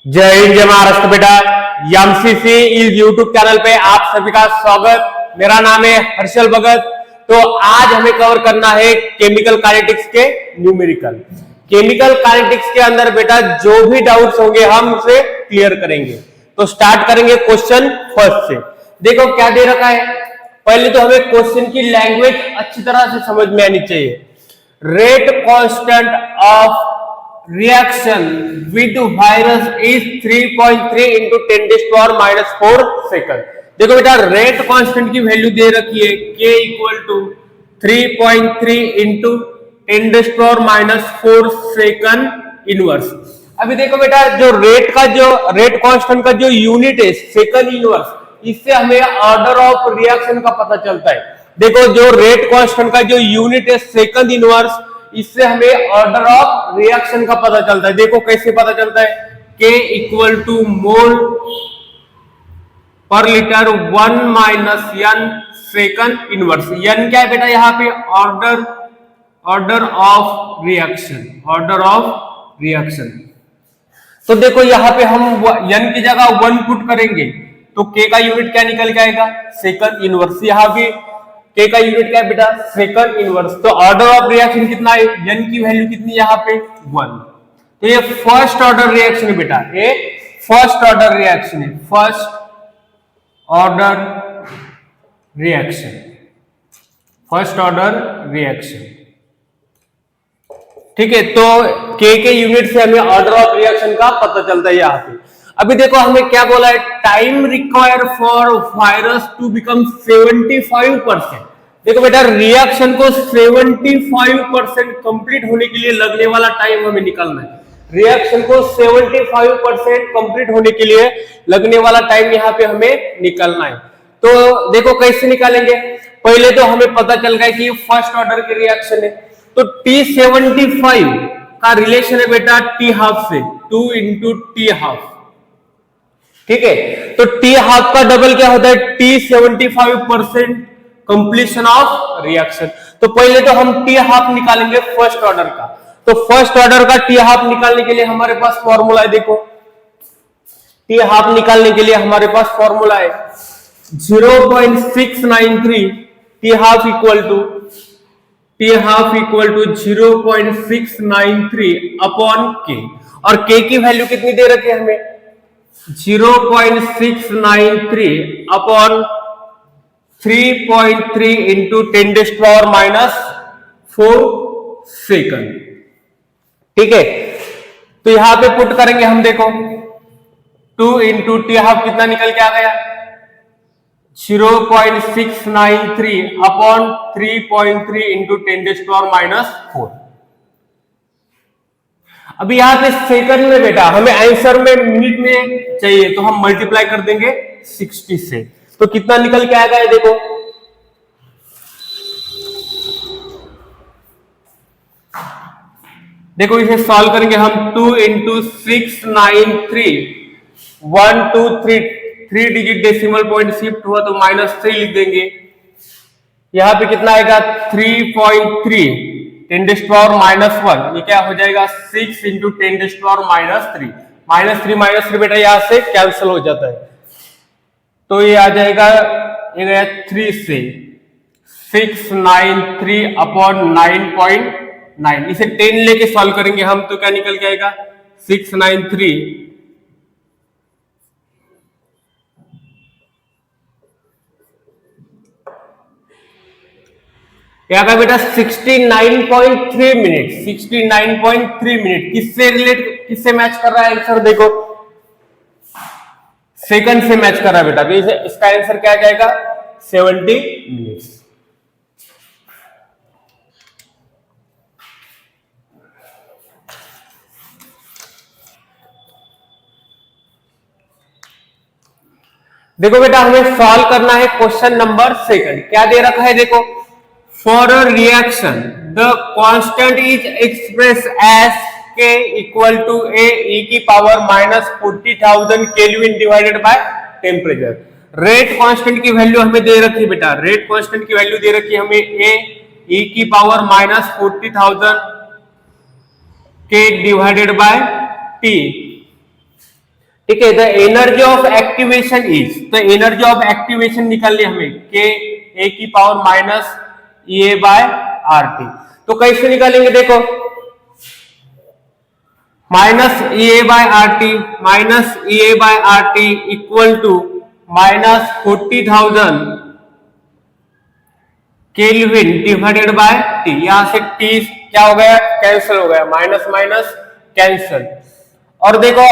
जय हिंद जय महाराष्ट्र बेटा। एमसीसी इस यूट्यूब चैनल पे आप सभी का स्वागत। मेरा नाम है हर्षल भगत। तो आज हमें कवर करना है केमिकल काइनेटिक्स के न्यूमेरिकल। केमिकल काइनेटिक्स के अंदर बेटा जो भी डाउट्स होंगे हम उसे क्लियर करेंगे। तो स्टार्ट करेंगे क्वेश्चन फर्स्ट से। देखो क्या दे रखा है। पहले तो हमें क्वेश्चन की लैंग्वेज अच्छी तरह से समझ में आनी चाहिए। Rate constant of reaction with virus is 3.3 into 10⁻⁻⁴ second. देखो बेटा रेट कांस्टेंट की वैल्यू दे रखी है k equal to 3.3 into 10⁻⁴ second inverse. अभी देखो बेटा जो रेट कांस्टेंट का जो यूनिट है सेकंड इनवर्स, इससे हमें ऑर्डर ऑफ रिएक्शन का पता चलता है। देखो जो रेट कांस्टेंट का जो यूनिट है सेकंड इनवर्स, इससे हमें ऑर्डर ऑफ रिएक्शन का पता चलता है। देखो कैसे पता चलता है। K इक्वल टू मोल पर litre 1 minus n second inverse. n क्या है बेटा यहाँ पे ऑर्डर ऑफ रिएक्शन। तो देखो यहाँ पे हम n की जगह 1 पुट करेंगे तो K का यूनिट क्या निकल के आएगा, सेकंड इनवर्स। यहाँ भी K का यूनिट क्या है बेटा, सेकंड इनवर्स। तो ऑर्डर ऑफ रिएक्शन कितना है, n की वैल्यू कितनी यहाँ पे 1। तो ये फर्स्ट ऑर्डर रिएक्शन है बेटा, ये फर्स्ट ऑर्डर रिएक्शन है, फर्स्ट ऑर्डर रिएक्शन। ठीक है, तो K के यूनिट से हमें ऑर्डर ऑफ रिएक्शन का पता चलता है यहाँ पे। अभी देखो हमें क्या बोला है, time require for virus to become 75%। देखो बेटा रिएक्शन को 75% कंप्लीट होने के लिए लगने वाला टाइम हमें निकालना है। रिएक्शन को 75% कंप्लीट होने के लिए लगने वाला टाइम यहाँ पे हमें निकालना है। तो देखो कैसे निकालेंगे। पहले तो हमें पता चल गया कि फर्स्ट ऑर्डर की रिएक्शन है, तो T75 का रिलेशन है बेटा T हाफ से, 2 इंटू T हाफ। ठीक है, तो T हाफ का डबल क्या होता है, T75% कंप्लीशन ऑफ रिएक्शन। तो पहले तो हम T हाफ निकालेंगे फर्स्ट ऑर्डर का। तो फर्स्ट ऑर्डर का T हाफ निकालने के लिए हमारे पास फॉर्मूला है। देखो T हाफ निकालने के लिए हमारे पास फॉर्मूला है 0.693 T half equal to 0.693 upon K। और K की वैल्यू कितनी दे रखी है हमें, 0.693 अपॉन 3.3 इंटू 10⁻⁴ सेकंड। ठीक है, तो यहां पे पुट करेंगे हम। देखो 2 इंटू टी हाफ कितना निकल के आ गया, 0.693 अपॉन 3.3 इंटू 10⁻⁴। अभी यहां पे सेकंड में बेटा हमें आंसर में मिनट में चाहिए, तो हम मल्टीप्लाई कर देंगे 60 से। तो कितना निकल के आएगा, देखो इसे सॉल्व करेंगे हम। 2 into 693 1 2 3 digit decimal point shift हुआ तो -3 लिख देंगे। यहां पे कितना आएगा 3.3 10⁻⁻1। ये क्या हो जाएगा 6 इंटू 10⁻⁻3 -3 बेटा यहां से कैंसिल हो जाता है। तो ये आ जाएगा, ये गया 3 से 693 अपॉन 9.9। इसे 10 लेके सॉल्व करेंगे हम तो क्या निकल के आएगा 693 क्या का बेटा 69.3 मिनट। 69.3 मिनट किससे मैच कर रहा है आंसर, देखो सेकंड से मैच कर रहा है बेटा। तो इसका आंसर क्या आ जाएगा 70 मिनट्स। देखो बेटा हमें सॉल्व करना है क्वेश्चन नंबर सेकंड। क्या दे रखा है, देखो for a reaction the constant is express as K equal to A e की power -40,000 kelvin divided by temperature. Rate constant की वैल्यू हमें दे रखी है बेटा, रेट कांस्टेंट की वैल्यू दे रखी है हमें A e की power -40,000 K divided by T ठीक है, the energy of activation is, तो एनर्जी ऑफ एक्टिवेशन निकालनी हमें के ए की power minus E A by R T. तो कैसे निकालेंगे देखो, minus E A by R T, minus E A by R T equal to minus 40,000 kelvin divided by T. यहां से T क्या हो गया, कैंसिल हो गया, माइनस माइनस कैंसिल। और देखो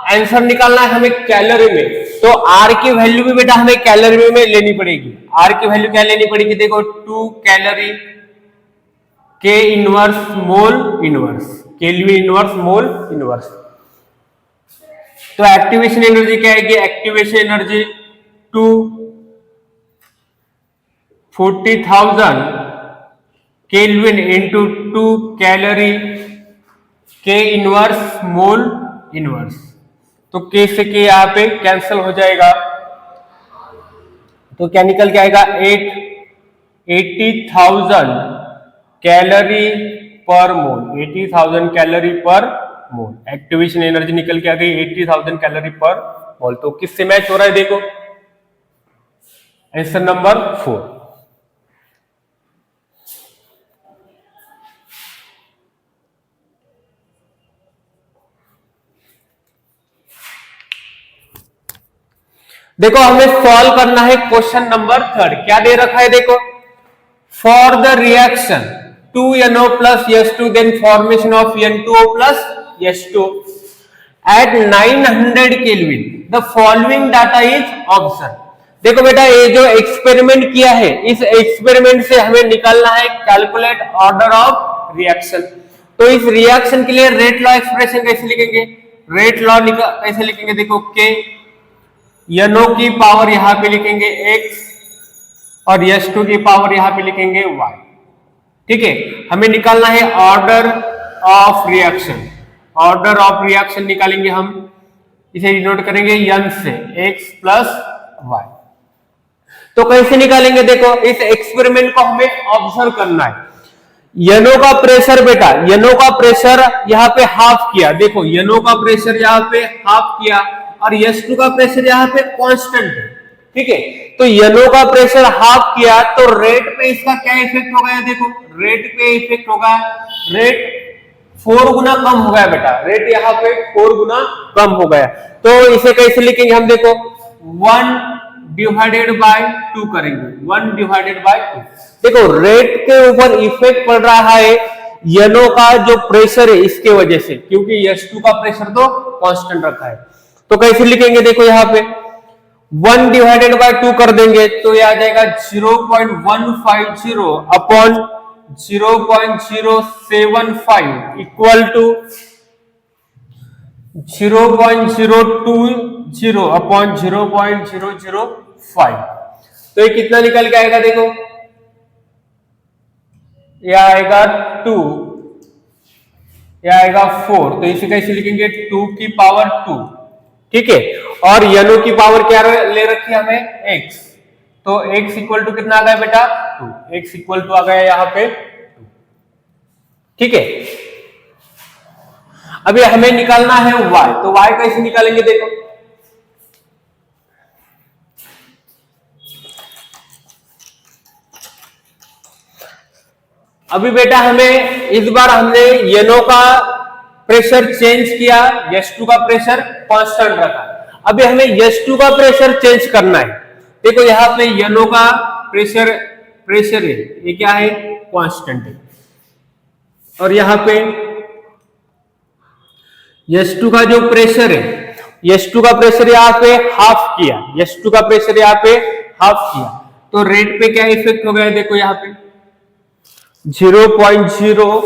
आंसर निकालना है हमें कैलोरी में, तो आर की वैल्यू भी बेटा हमें कैलोरी में लेनी पड़ेगी। आर की वैल्यू क्या लेनी पड़ेगी देखो, 2 कैलोरी के inverse mole inverse, kelvin inverse mole inverse. तो एक्टिवेशन एनर्जी क्या है, activation energy 2 40,000 kelvin into 2 calorie के इनवर्स मोल इनवर्स। तो के से के यहां पे कैंसिल हो जाएगा, तो क्या निकल के आएगा 80,000 कैलोरी पर मोल, 80,000 कैलोरी पर मोल। एक्टिवेशन एनर्जी निकल के आ गई 80,000 कैलोरी पर मोल। तो किससे मैच हो रहा है देखो, आंसर नंबर 4। देखो हमें सॉल्व करना है क्वेश्चन नंबर 3। क्या दे रखा है देखो, for the reaction 2NO plus S2 then formation of N2O plus S2 at 900 Kelvin the following data is observed। देखो बेटा ये जो एक्सपेरिमेंट किया है, इस एक्सपेरिमेंट से हमें निकालना है कैलकुलेट ऑर्डर ऑफ रिएक्शन। तो इस रिएक्शन के लिए रेट लॉ एक्सप्रेशन कैसे लिखेंगे, रेट लॉ कैसे लिखेंगे देखो, के NO की पावर यहां पे लिखेंगे x और S2 की पावर यहां पे लिखेंगे y। ठीक है, हमें निकालना है order of reaction. Order of reaction निकालेंगे हम, इसे डिनोट करेंगे n से, x प्लस y। तो कैसे निकालेंगे देखो, इस एक्सपेरिमेंट को हमें ऑब्जर्व करना है। NO का प्रेशर बेटा, NO का प्रेशर यहाँ पे हाफ किया, देखो NO का प्रेशर यहाँ पे हाफ किया और S2 का प्रेशर यहाँ पे कांस्टेंट है। ठीक है, तो NO का प्रेशर हाफ किया तो रेट पे इसका क्या इफेक्ट हो गया देखो, रेट पे इफेक्ट होगा, रेट 4 गुना कम हो गया बेटा, रेट यहाँ पे 4 गुना कम हो गया। तो इसे कैसे लिखेंगे हम देखो, 1 डिवाइडेड बाय 2 करेंगे, 1 डिवाइडेड बाय 2। देखो रेट के ऊपर इफेक्ट पड़ रहा है NO का जो प्रेशर है इसके वजह से, क्योंकि S2 का प्रेशर तो कांस्टेंट रखा है। तो कैसे लिखेंगे देखो, यहाँ पे 1 डिवाइडेड बाय 2 कर देंगे तो यह आ जाएगा 0.150 अपॉन 0.075 इक्वल टू 0.020 अपॉन 0.005। तो ये कितना निकल के आएगा देखो, यह आएगा 2, यह आएगा 4। तो इसे कैसे लिखेंगे, 2 की पावर 2। ठीक है, और NO की पावर क्या ले रखी है हमें, x। तो x इक्वल टू कितना आ गया बेटा, 2। x इक्वल टू आ गया यहाँ पे 2। ठीक है, अभी हमें निकालना है y। तो y कैसे निकालेंगे देखो, अभी बेटा हमें इस बार हमने NO का प्रेशर चेंज किया, S2 का प्रेशर कांस्टेंट रखा। अभी हमें S2 का प्रेशर चेंज करना है। देखो यहाँ पे NO का प्रेशर है, ये क्या है, कांस्टेंट है, और यहाँ पे S2 का जो प्रेशर है, S2 का प्रेशर यहाँ पे हाफ किया, S2 का प्रेशर यहाँ पे हाफ किया। तो रेट पे क्या इफेक्ट हो गया देखो, यहाँ पे 0.0,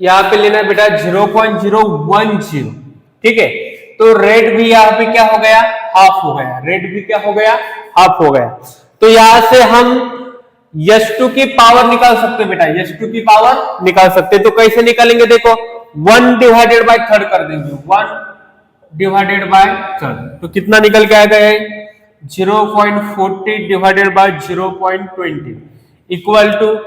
यहां पे लेना बेटा 0.010। ठीक है, तो रेट भी यहां पे क्या हो गया, हाफ हो गया, रेट भी क्या हो गया, हाफ हो गया। तो यहां से हम S2 की पावर निकाल सकते बेटा, S2 की पावर निकाल सकते। तो कैसे निकालेंगे देखो, 1 डिवाइडेड बाय 3 कर देंगे, 1 डिवाइडेड बाय 3। तो कितना निकल के आएगा, 0.40 divided by 0.20 equal to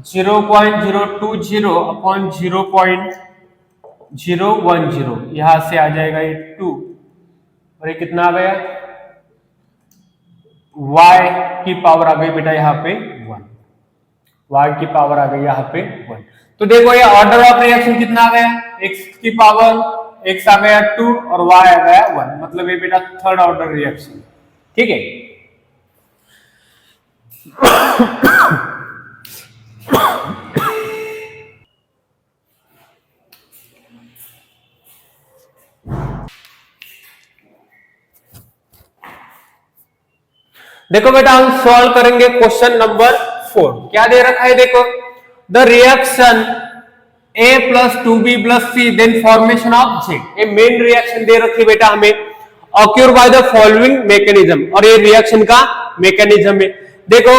0.020 upon 0.005। 010, यहां से आ जाएगा ये 2 और ये कितना आ गया, y की पावर आ गई बेटा यहाँ पे 1, y की पावर आ गई यहाँ पे 1। तो देखो ये ऑर्डर ऑफ रिएक्शन कितना आ गया, x की पावर x आ गया 2 और y आ गया 1, मतलब ये बेटा थर्ड ऑर्डर रिएक्शन। ठीक है, देखो बेटा हम सॉल्व करेंगे क्वेश्चन नंबर 4। क्या दे रखा है, देखो the reaction A plus 2B plus C then formation of Z, ये मेन रिएक्शन दे रखी है बेटा हमें, occur by the following mechanism, और ये रिएक्शन का मैकेनिज्म है। देखो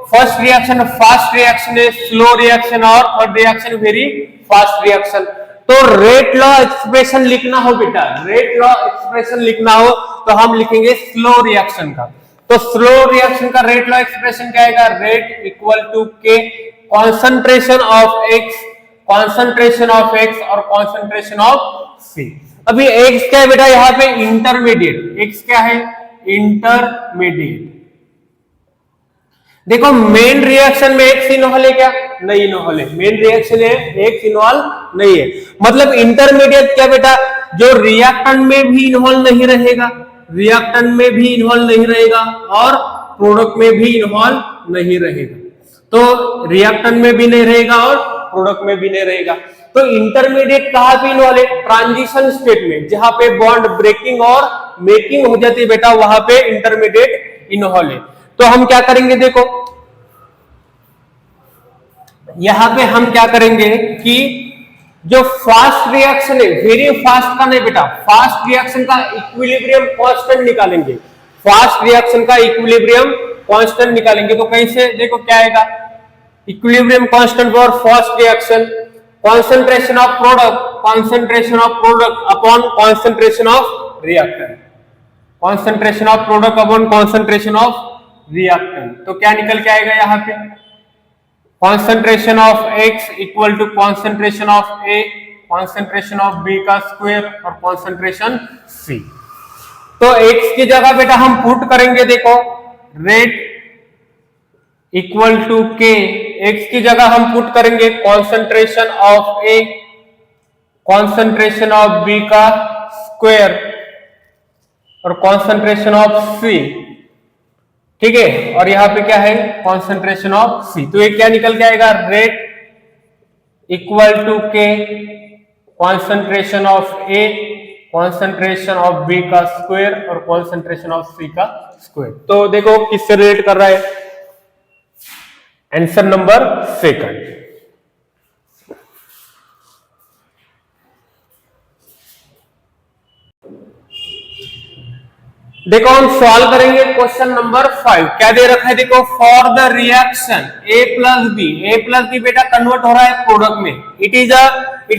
फर्स्ट रिएक्शन फास्ट रिएक्शन है, स्लो रिएक्शन, और third reaction very fast reaction. तो रेट लॉ एक्सप्रेशन लिखना हो बेटा, रेट लॉ एक्सप्रेशन लिखना हो तो हम लिखेंगे स्लो रिएक्शन का। तो स्लो रिएक्शन का रेट लॉ एक्सप्रेशन क्या आएगा, rate equal to K concentration of x, concentration of x और कॉन्सेंट्रेशन ऑफ सी। अभी एक्स क्या है बेटा यहाँ पे, इंटरमीडिएट, एक्स क्या है, इंटरमीडिएट। देखो मेन रिएक्शन में एक्स इन्वॉल्व है क्या, नहीं इन्वॉल्व है, मेन रिएक्शन है एक्स इन्वॉल्व नहीं है, मतलब इंटरमीडिएट क्या बेटा, जो रिएक्टेंट में भी इन्वॉल्व नहीं रहेगा, रिएक्टेंट में भी इन्वॉल्व नहीं रहेगा और प्रोडक्ट में भी इन्वॉल्व नहीं रहेगा। तो रिएक्टेंट में भी नहीं रहेगा और प्रोडक्ट में भी नहीं रहेगा। तो इंटरमीडिएट कहां पे इन्वॉल्व है, ट्रांजिशन स्टेट में, जहां पे बॉन्ड ब्रेकिंग और मेकिंग हो जाती है बेटा, वहां पे इंटरमीडिएट इन्वॉल्व है। तो हम क्या करेंगे, देखो यहां पे हम क्या करेंगे कि जो फास्ट रिएक्शन है, वेरी फास्ट का नहीं बेटा, फास्ट रिएक्शन का इक्विलिब्रियम कांस्टेंट निकालेंगे, फास्ट रिएक्शन का इक्विलिब्रियम कांस्टेंट निकालेंगे। तो कैसे, देखो क्या आएगा, equilibrium constant for fast reaction, concentration of product upon concentration of reactant, concentration of product upon concentration of reactant। तो क्या निकल के आएगा यहाँ पे, concentration of x equal to concentration of A, concentration of B का स्क्वायर और concentration C। तो x की जगह बेटा हम पुट करेंगे, देखो rate equal to K, x की जगह हम पुट करेंगे concentration of A, concentration of B का स्क्वायर और कॉन्सेंट्रेशन ऑफ सी। ठीक है, और यहां पे क्या है, कॉन्सेंट्रेशन ऑफ सी। तो ये क्या निकल के आएगा, rate equal to K concentration of A, concentration of B का स्क्वायर और कॉन्सेंट्रेशन ऑफ सी का स्क्वायर। तो देखो किससे रिलेट कर रहा है, आंसर नंबर सेकंड। देखो हम सॉल्व करेंगे क्वेश्चन नंबर 5। क्या दे रखा है, देखो for the reaction A plus B बेटा कन्वर्ट हो रहा है प्रोडक्ट में, it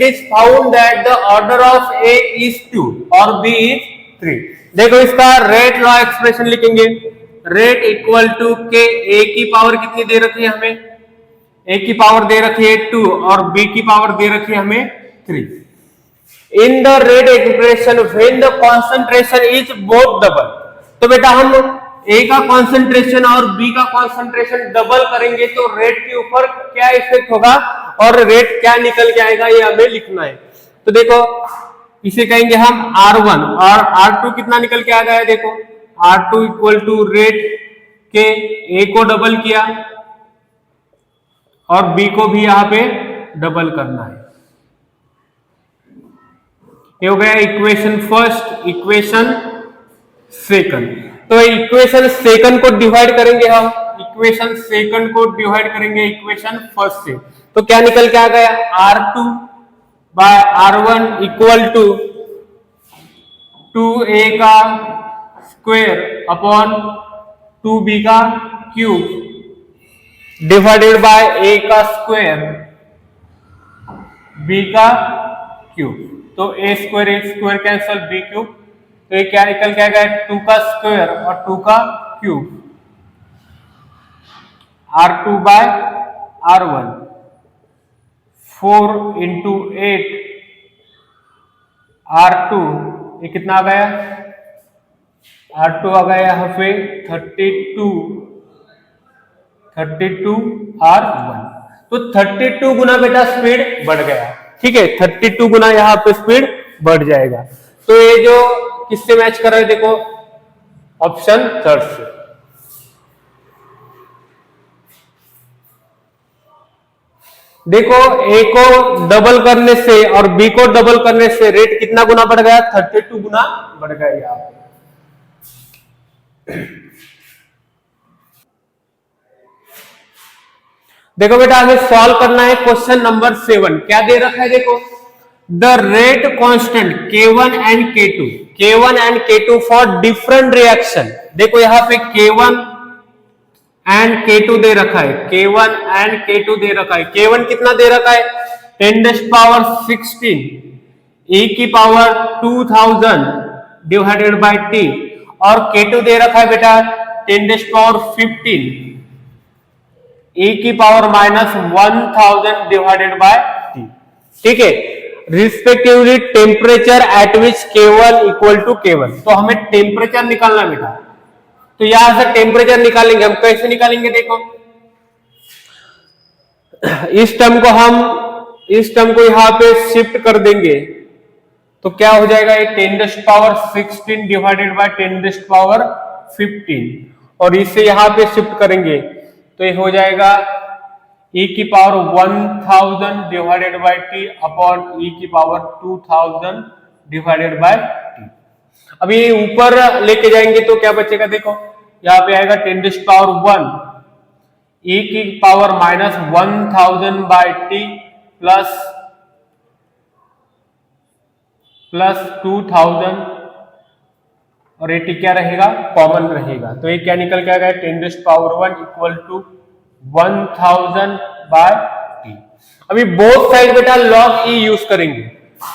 is found that the order of A is 2 और B इज 3। देखो इसका रेट लॉ एक्सप्रेशन लिखेंगे, rate equal to K, A की पावर कितनी दे रखी है हमें, A की पावर दे रखी है 2 और B की पावर दे रखी है हमें 3। In the rate expression when the concentration is both double, तो बेटा हम A का कॉन्सेंट्रेशन और B का कॉन्सेंट्रेशन डबल करेंगे तो रेट के ऊपर क्या इफेक्ट होगा और रेट क्या निकल के आएगा, ये हमें लिखना है। तो देखो इसे कहेंगे हम R1 और R2 कितना निकल के आ गया है, देखो R2 इक्वल टू रेट के, A को डबल किया और बी को भी यहां पे डबल करना है। ये हो गया इक्वेशन फर्स्ट, इक्वेशन सेकंड। तो इक्वेशन सेकंड को डिवाइड करेंगे हम, इक्वेशन सेकंड को डिवाइड करेंगे इक्वेशन फर्स्ट से। तो क्या निकल के आ गया, R2 bye R1 equal to 2A का स्क्वायर अपॉन 2B का क्यूब डिवाइडेड बाय A का स्क्वायर B का क्यूब। तो A square cancel, B cube, तो ये क्या निकल के आएगा, 2 का स्क्वायर और 2 का cube, R2 bye R1, 4 into 8 R2 ये कितना आ गया, R2 आ गया यहाँ पे 32 R1। तो 32 गुना बेटा स्पीड बढ़ गया, ठीक है, 32 गुना यहाँ पे स्पीड बढ़ जाएगा। तो ये जो किससे मैच कर रहा है देखो, ऑप्शन थर्ड से। देखो ए को डबल करने से और बी को डबल करने से रेट कितना गुना बढ़ गया, 32 गुना बढ़ गया यहाँ। देखो बेटा हमें सॉल्व करना है क्वेश्चन नंबर 7। क्या दे रखा है देखो, the rate constant K1 and K2 for different reaction. देखो यहाँ पे K1 एंड K2 दे रखा है, K1 एंड K2 दे रखा है। K1 कितना दे रखा है, 10⁻16 e की पावर 2000 डिवाइडेड बाय t, और K2 दे रखा है बेटा 10⁻15 e की पावर -1000 डिवाइडेड बाय t, ठीक है। Respectively temperature at which K1 equal to K1। तो हमें टेम्परेचर निकालना बेटा, तो यहां से टेम्परेचर निकालेंगे। हम कैसे निकालेंगे देखो, इस टर्म को यहां पे शिफ्ट कर देंगे, तो क्या हो जाएगा, ये 10⁻16 डिवाइडेड बाय 10⁻15, और इसे यहां पे शिफ्ट करेंगे तो ये हो जाएगा e की power 1000 divided by t upon e की पावर 2000 डिवाइडेड बाय t। अब ये ऊपर लेके जाएंगे तो क्या बचेगा देखो, यहां पे आएगा 10⁻1 e की पावर -1000 बाय t प्लस 2000, और ये t क्या रहेगा, कॉमन रहेगा। तो ये क्या निकल के आ गया, 10⁻1 इक्वल टू 1000 बाय t। अभी बोथ साइड बेटा log e यूज करेंगे,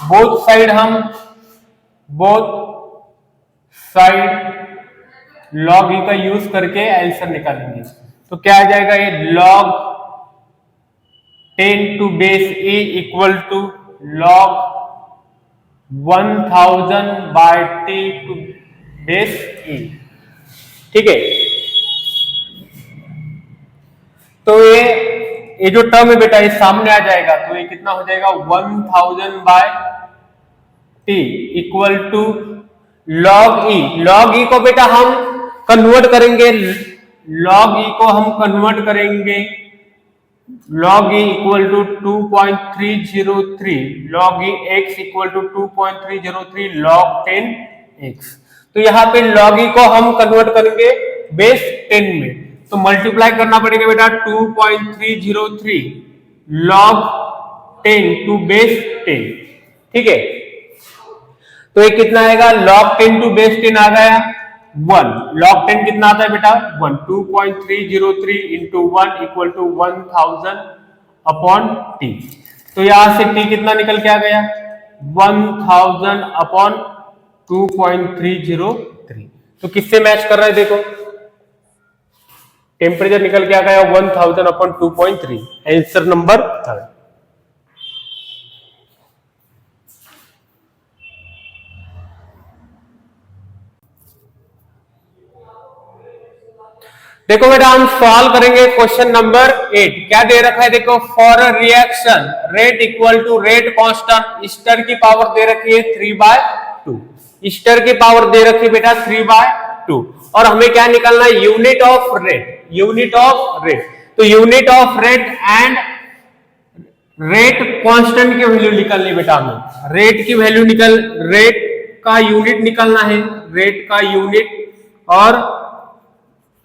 बोथ साइड log e का यूज करके आंसर निकालेंगे। तो क्या आ जाएगा, ये log 10 to base e equal to log 1000 by t to base e, ठीक है। तो ये जो टर्म है बेटा ये सामने आ जाएगा, तो ये कितना हो जाएगा, 1000 by t equal to log e को बेटा हम कन्वर्ट करेंगे, log e को हम कन्वर्ट करेंगे, log e equal to 2.303, log e x equal to 2.303 log 10x। तो यहाँ पे log e को हम कन्वर्ट करेंगे बेस 10 में, तो मल्टीप्लाई करना पड़ेगा बेटा 2.303 log 10 टू बेस 10, ठीक है। तो ये कितना आएगा, log 10 टू बेस 10 आ गया 1, log 10 कितना आता है बेटा 1, 2.303 into 1 equal to 1000 upon t। तो यहां से t कितना निकल के आ गया, 1000 अपॉन 2.303। तो किससे मैच कर रहा है देखो, टेम्परेचर निकल के आ गया 1000 अपॉन 2.3, आंसर नंबर 3। देखो बेटा हम सॉल्व करेंगे क्वेश्चन नंबर 8। क्या दे रखा है देखो, for a reaction rate equal to rate constant, स्टर की पावर दे रखी है 3/2, स्टर की पावर दे रखी है बेटा 3/2, और हमें क्या निकालना है, unit of rate, unit of rate. तो unit of rate and rate constant की वैल्यू निकालनी बेटा, हमें रेट की वैल्यू रेट का यूनिट निकालना है, रेट का यूनिट, और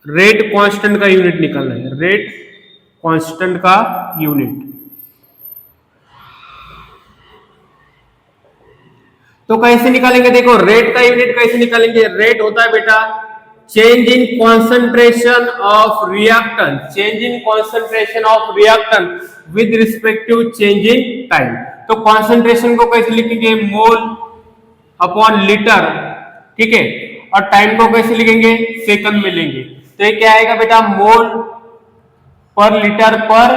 रेट कांस्टेंट का यूनिट निकालना है, रेट कांस्टेंट का यूनिट। तो कैसे निकालेंगे देखो, रेट का यूनिट कैसे निकालेंगे, रेट होता है बेटा change in concentration of reactant, change in concentration of reactant with respect to change in time. तो कॉन्सेंट्रेशन को कैसे लिखेंगे, मोल अपॉन लीटर, ठीक है, और टाइम को कैसे लिखेंगे, सेकंड में लेंगे। तो ये क्या आएगा बेटा, मोल पर लीटर पर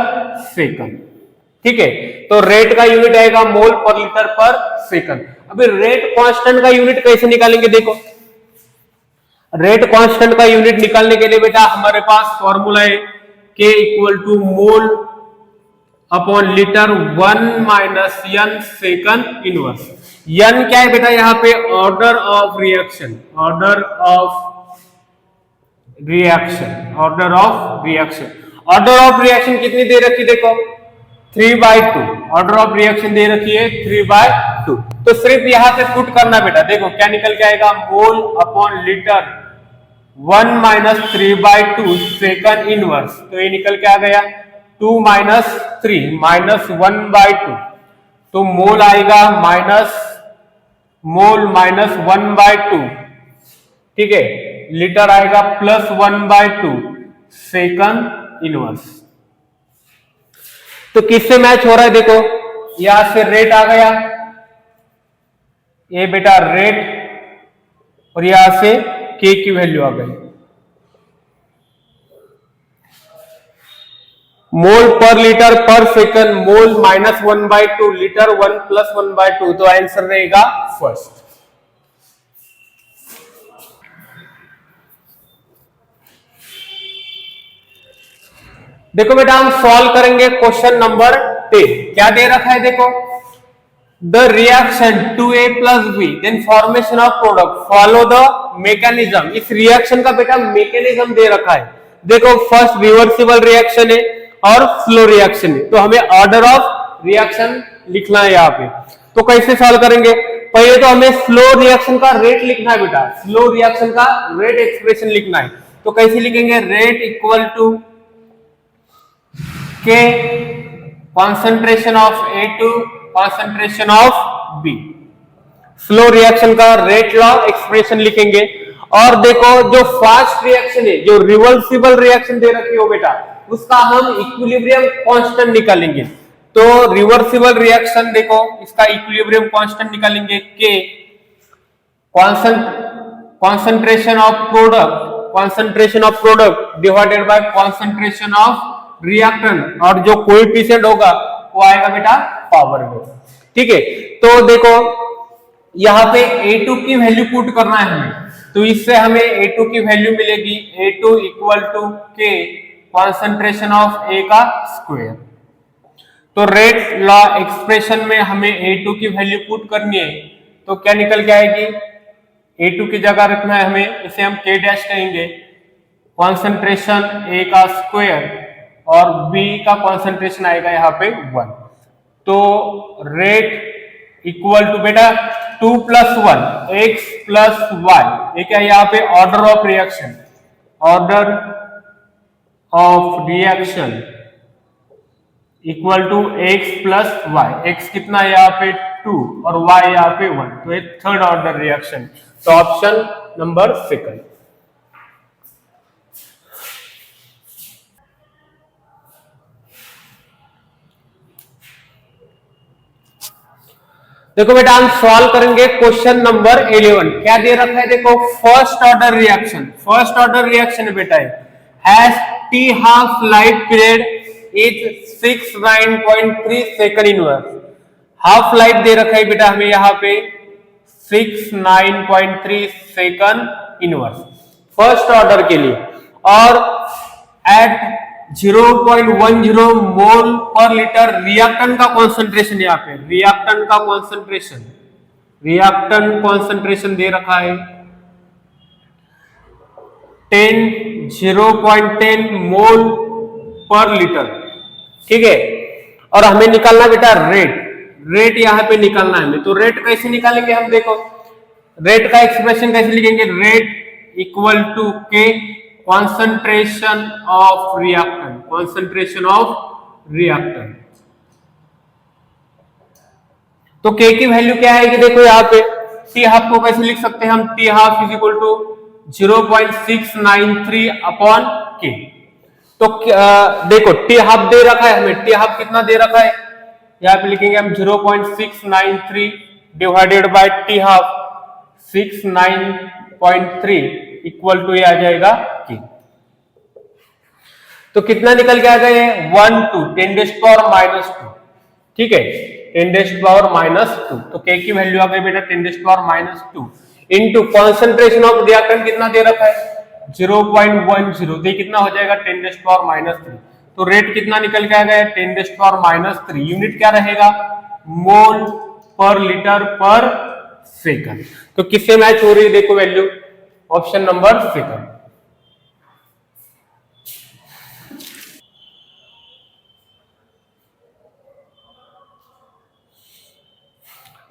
सेकंड, ठीक है, तो रेट का यूनिट आएगा मोल पर लीटर पर सेकंड। अभी रेट कांस्टेंट का यूनिट कैसे निकालेंगे, देखो रेट कांस्टेंट का यूनिट निकालने के लिए बेटा हमारे पास फॉर्मूला है K equal to mole upon litre 1 minus n second inverse. n क्या है बेटा यहाँ पे, order of reaction, order of reaction, order of reaction. Order of reaction कितनी दे रखी, देखो 3/2, ऑर्डर ऑफ रिएक्शन दे रखी है 3/2। तो सिर्फ यहां पे पुट करना बेटा, देखो क्या निकल के आएगा, मोल upon litre 1 minus 3/2 second inverse. तो ये निकल के आ गया 2 माइनस 3 माइनस 1/2, तो मोल आएगा माइनस मोल माइनस 1/2, ठीक है, लीटर आएगा प्लस 1/2 सेकंड इनवर्स। तो किससे मैच हो रहा है, देखो यहां से रेट आ गया, ये बेटा रेट, और यहां से K की वैल्यू आ गई, मोल पर लीटर पर second, mole minus 1/2 litre 1 plus 1/2, तो आंसर रहेगा फर्स्ट। देखो बेटा हम सॉल्व करेंगे क्वेश्चन नंबर 10। क्या दे रखा है, देखो the reaction 2A plus B then formation of product follow the mechanism. इस रिएक्शन का बेटा मैकेनिज्म दे रखा है, देखो फर्स्ट रिवर्सिबल रिएक्शन है और स्लो रिएक्शन है, तो हमें ऑर्डर ऑफ रिएक्शन लिखना है यहाँ पे। तो कैसे सॉल्व करेंगे, पहले तो हमें स्लो रिएक्शन का रेट लिखना है बेटा, स्लो रिएक्शन का रेट एक्सप्रेशन लिखना है। तो कैसे लिखेंगे, rate equal to K concentration of A to concentration of B, slow reaction का रेट लॉ एक्सप्रेशन लिखेंगे। और देखो जो फास्ट रिएक्शन है, जो रिवर्सिबल रिएक्शन दे रखी हो बेटा, उसका हम इक्विलिब्रियम कांस्टेंट निकालेंगे। तो रिवर्सिबल रिएक्शन देखो इसका इक्विलिब्रियम कांस्टेंट निकालेंगे K concentration of product divided by concentration of reactant, और जो कोएफिशिएंट होगा वो आएगा बेटा पावर में, ठीक है। तो देखो यहां पे A2 की वैल्यू पुट करना है हमें, तो इससे हमें A2 की वैल्यू मिलेगी A2 equal to K concentration of A का स्क्वायर। तो रेट लॉ एक्सप्रेशन में हमें A2 की वैल्यू पुट करनी है, तो क्या निकल के आएगी, A2 की जगह रखना है हमें, इसे हम K डैश कहेंगे, कॉन्सेंट्रेशन A का स्क्वायर और B का कॉन्सेंट्रेशन आएगा यहाँ पे 1। तो रेट इक्वल टू बेटा 2 प्लस 1 x प्लस y, ये क्या है यहाँ पे order of reaction, order of reaction equal to x plus y, x कितना है यहाँ पे 2 और y यहाँ पे 1, तो ये थर्ड ऑर्डर रिएक्शन। तो ऑप्शन नंबर सेकंड। देखो बेटा हम सॉल्व करेंगे क्वेश्चन नंबर 11। क्या दे रखा है, देखो first order reaction, first order reaction बेटा has T half life period is 69.3 second inverse. Half life दे रखा है बेटा हमें यहाँ पे 69.3 सेकंड इनवर्स फर्स्ट ऑर्डर के लिए, और एट 0.10 मोल पर लीटर रिएक्टेंट का कॉन्सेंट्रेशन, यहाँ पे रिएक्टेंट का कॉन्सेंट्रेशन, रिएक्टेंट कॉन्सेंट्रेशन दे रखा है 0.10 मोल पर लीटर, ठीक है। और हमें निकालना बेटा रेट, रेट यहाँ पे निकालना है हमें। तो रेट कैसे निकालेंगे हम, देखो रेट का एक्सप्रेशन कैसे लिखेंगे, rate equal to K concentration of reactant, concentration of reactant। तो K की वैल्यू क्या आएगी, देखो यहाँ पे T हाफ को कैसे लिख सकते हैं हम, T half is equal to 0.693 upon K। तो देखो T हाफ दे रखा है हमें, T हाफ कितना दे रखा है, यहाँ पे लिखेंगे हम 0.693 divided by T half 69.3 equal to ये आ जाएगा K। तो कितना निकल के आ गए 1 2 10⁻⁻²। ठीक है, 10⁻⁻²। तो के की वैल्यू आ गई बेटा 10⁻², इनटू कॉन्सेंट्रेशन ऑफ रिएक्टेंट कितना दे रखा है 0.10, तो कितना हो जाएगा 10⁻3। तो रेट कितना निकल के आ गया 10⁻3। यूनिट क्या रहेगा मोल पर लीटर पर सेकंड। तो किससे मैच हो रही है देखो वैल्यू, ऑप्शन नंबर सेकंड।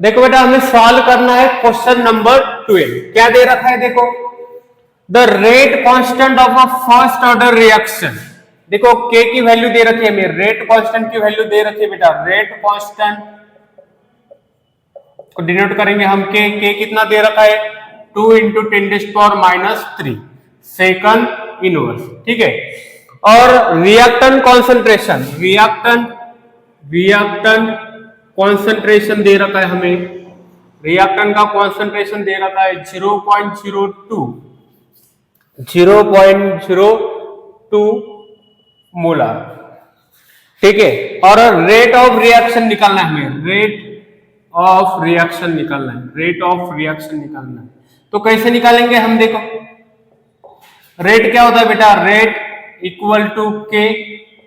देखो बेटा हमें सॉल्व करना है क्वेश्चन नंबर 12। क्या दे रखा है देखो, the rate constant of a first order reaction. देखो के की वैल्यू दे रखी है हमें, रेट कांस्टेंट की वैल्यू दे रखी है बेटा, रेट कांस्टेंट को डिनोट करेंगे हम के कितना दे रखा है 2 इंटू 10⁻³ सेकंड इनवर्स, ठीक है। और रिएक्टेंट कॉन्सेंट्रेशन, रिएक्टेंट कॉन्सेंट्रेशन दे रखा है हमें, रिएक्टेंट का कॉन्सेंट्रेशन दे रखा है 0.02 मोलर, ठीक है। और रेट ऑफ रिएक्शन निकालना है हमें, रेट ऑफ रिएक्शन निकालना है, रेट ऑफ रिएक्शन निकालना है। तो कैसे निकालेंगे हम देखो, रेट क्या होता है बेटा, rate equal to K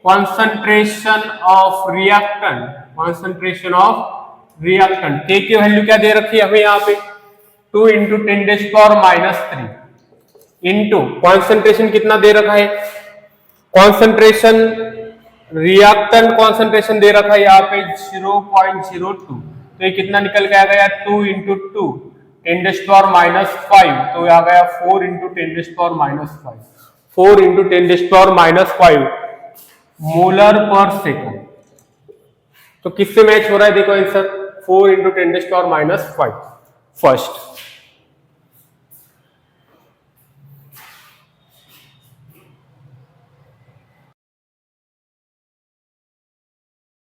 concentration of reactant, concentration of reactant. के की वैल्यू क्या दे रखी है हमें यहाँ पे 2 इंटू 10⁻³ इंटू कॉन्सेंट्रेशन कितना दे रखा है, कॉन्सेंट्रेशन रिएक्टेंट कॉन्सेंट्रेशन दे रखा है यहाँ पे 0.02। तो ये कितना निकल के आ गया 2 इंटू 2 10⁻⁵, तो आ गया 4 इंटू 10⁻⁵, 4 इंटू 10⁻⁵ मोलर पर सेकंड। तो किससे मैच हो रहा है देखो आंसर 4 इंटू 10⁻⁵ फर्स्ट।